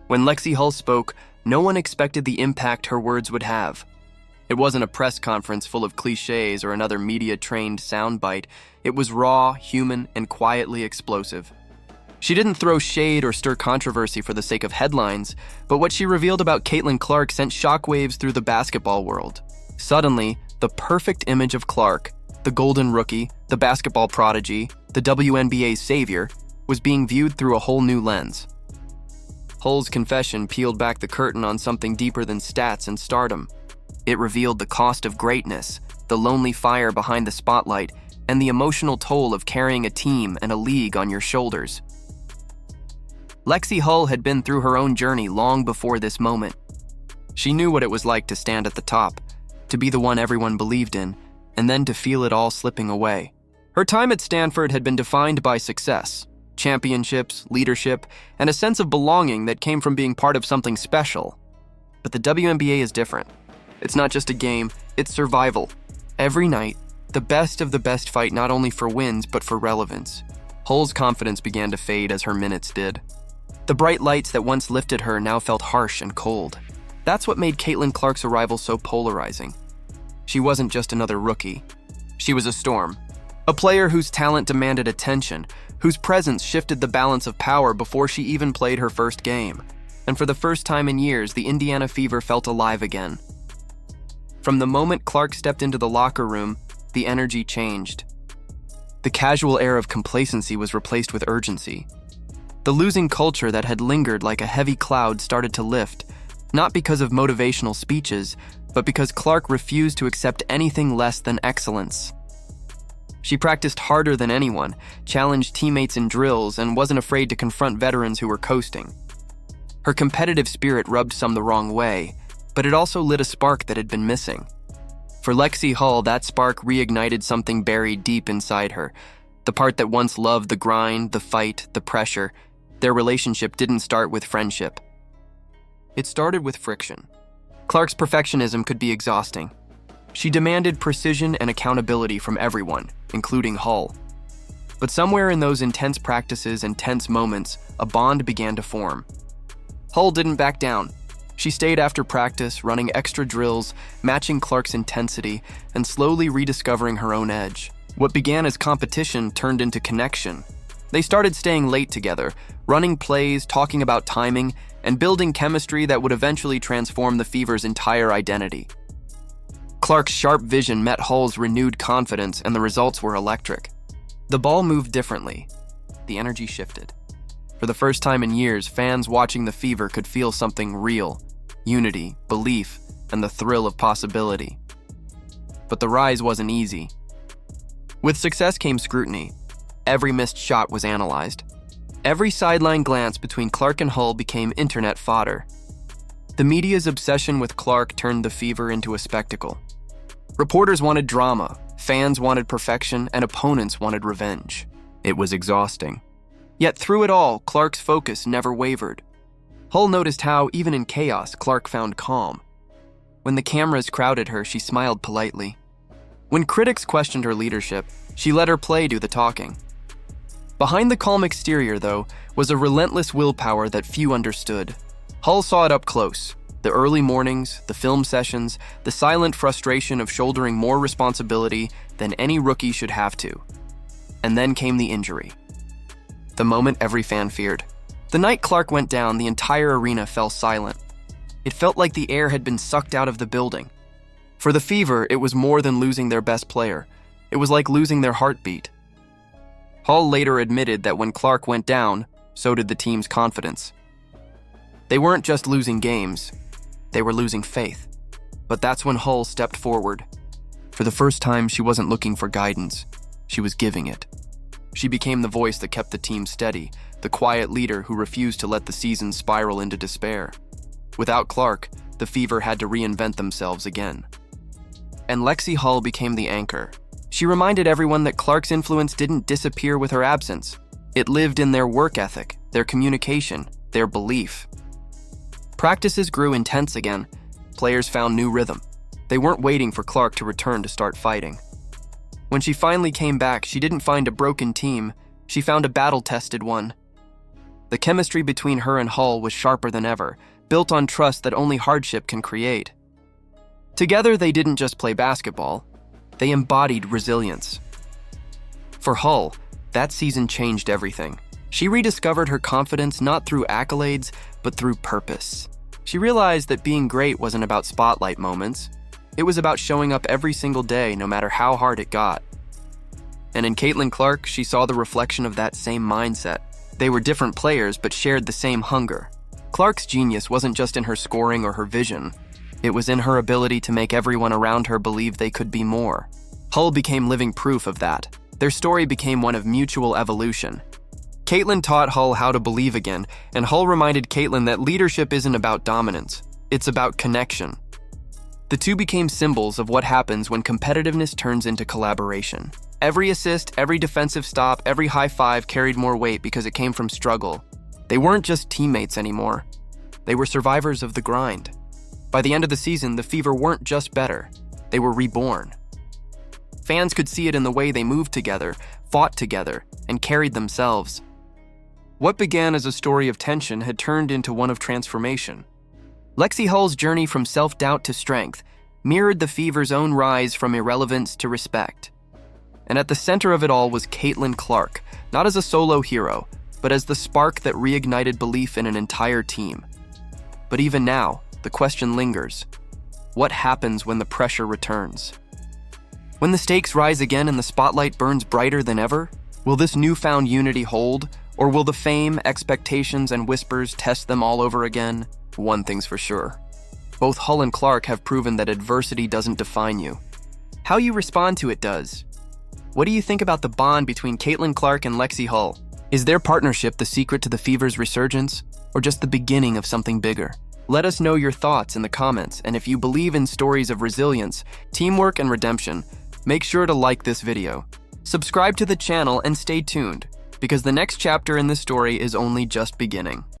When Lexi Hull spoke, no one expected the impact her words would have. It wasn't a press conference full of clichés or another media-trained soundbite. It was raw, human, and quietly explosive. She didn't throw shade or stir controversy for the sake of headlines, but what she revealed about Caitlin Clark sent shockwaves through the basketball world. Suddenly, the perfect image of Clark, the golden rookie, the basketball prodigy, the WNBA savior, was being viewed through a whole new lens. Hull's confession peeled back the curtain on something deeper than stats and stardom. It revealed the cost of greatness, the lonely fire behind the spotlight, and the emotional toll of carrying a team and a league on your shoulders. Lexi Hull had been through her own journey long before this moment. She knew what it was like to stand at the top, to be the one everyone believed in, and then to feel it all slipping away. Her time at Stanford had been defined by success, championships, leadership, and a sense of belonging that came from being part of something special. But the WNBA is different. It's not just a game, it's survival. Every night, the best of the best fight not only for wins, but for relevance. Hull's confidence began to fade as her minutes did. The bright lights that once lifted her now felt harsh and cold. That's what made Caitlin Clark's arrival so polarizing. She wasn't just another rookie. She was a storm. A player whose talent demanded attention, whose presence shifted the balance of power before she even played her first game. And for the first time in years, the Indiana Fever felt alive again. From the moment Clark stepped into the locker room, the energy changed. The casual air of complacency was replaced with urgency. The losing culture that had lingered like a heavy cloud started to lift, not because of motivational speeches, but because Clark refused to accept anything less than excellence. She practiced harder than anyone, challenged teammates in drills, and wasn't afraid to confront veterans who were coasting. Her competitive spirit rubbed some the wrong way, but it also lit a spark that had been missing. For Lexi Hull, that spark reignited something buried deep inside her. The part that once loved the grind, the fight, the pressure. Their relationship didn't start with friendship. It started with friction. Clark's perfectionism could be exhausting. She demanded precision and accountability from everyone, including Hull. But somewhere in those intense practices and tense moments, a bond began to form. Hull didn't back down. She stayed after practice, running extra drills, matching Clark's intensity, and slowly rediscovering her own edge. What began as competition turned into connection. They started staying late together, running plays, talking about timing, and building chemistry that would eventually transform the Fever's entire identity. Clark's sharp vision met Hull's renewed confidence, and the results were electric. The ball moved differently. The energy shifted. For the first time in years, fans watching the Fever could feel something real: unity, belief, and the thrill of possibility. But the rise wasn't easy. With success came scrutiny. Every missed shot was analyzed. Every sideline glance between Clark and Hull became internet fodder. The media's obsession with Clark turned the Fever into a spectacle. Reporters wanted drama, fans wanted perfection, and opponents wanted revenge. It was exhausting. Yet through it all, Clark's focus never wavered. Hull noticed how, even in chaos, Clark found calm. When the cameras crowded her, she smiled politely. When critics questioned her leadership, she let her play do the talking. Behind the calm exterior, though, was a relentless willpower that few understood. Hull saw it up close. The early mornings, the film sessions, the silent frustration of shouldering more responsibility than any rookie should have to. And then came the injury. The moment every fan feared. The night Clark went down, the entire arena fell silent. It felt like the air had been sucked out of the building. For the Fever, it was more than losing their best player. It was like losing their heartbeat. Hull later admitted that when Clark went down, so did the team's confidence. They weren't just losing games, they were losing faith. But that's when Hull stepped forward. For the first time, she wasn't looking for guidance, she was giving it. She became the voice that kept the team steady, the quiet leader who refused to let the season spiral into despair. Without Clark, the Fever had to reinvent themselves again. And Lexi Hull became the anchor. She reminded everyone that Clark's influence didn't disappear with her absence. It lived in their work ethic, their communication, their belief. Practices grew intense again. Players found new rhythm. They weren't waiting for Clark to return to start fighting. When she finally came back, she didn't find a broken team. She found a battle-tested one. The chemistry between her and Hull was sharper than ever, built on trust that only hardship can create. Together, they didn't just play basketball, they embodied resilience. For Hull, that season changed everything. She rediscovered her confidence not through accolades, but through purpose. She realized that being great wasn't about spotlight moments. It was about showing up every single day, no matter how hard it got. And in Caitlin Clark, she saw the reflection of that same mindset. They were different players, but shared the same hunger. Clark's genius wasn't just in her scoring or her vision. It was in her ability to make everyone around her believe they could be more. Hull became living proof of that. Their story became one of mutual evolution. Caitlin taught Hull how to believe again, and Hull reminded Caitlin that leadership isn't about dominance. It's about connection. The two became symbols of what happens when competitiveness turns into collaboration. Every assist, every defensive stop, every high five carried more weight because it came from struggle. They weren't just teammates anymore. They were survivors of the grind. By the end of the season, the Fever weren't just better. They were reborn. Fans could see it in the way they moved together, fought together, and carried themselves. What began as a story of tension had turned into one of transformation. Lexi Hull's journey from self-doubt to strength mirrored the Fever's own rise from irrelevance to respect. And at the center of it all was Caitlin Clark, not as a solo hero, but as the spark that reignited belief in an entire team. But even now, the question lingers. What happens when the pressure returns? When the stakes rise again and the spotlight burns brighter than ever, will this newfound unity hold, or will the fame, expectations, and whispers test them all over again? One thing's for sure. Both Hull and Clark have proven that adversity doesn't define you. How you respond to it does. What do you think about the bond between Caitlin Clark and Lexi Hull? Is their partnership the secret to the Fever's resurgence, or just the beginning of something bigger? Let us know your thoughts in the comments, and if you believe in stories of resilience, teamwork, and redemption, make sure to like this video. Subscribe to the channel and stay tuned, because the next chapter in this story is only just beginning.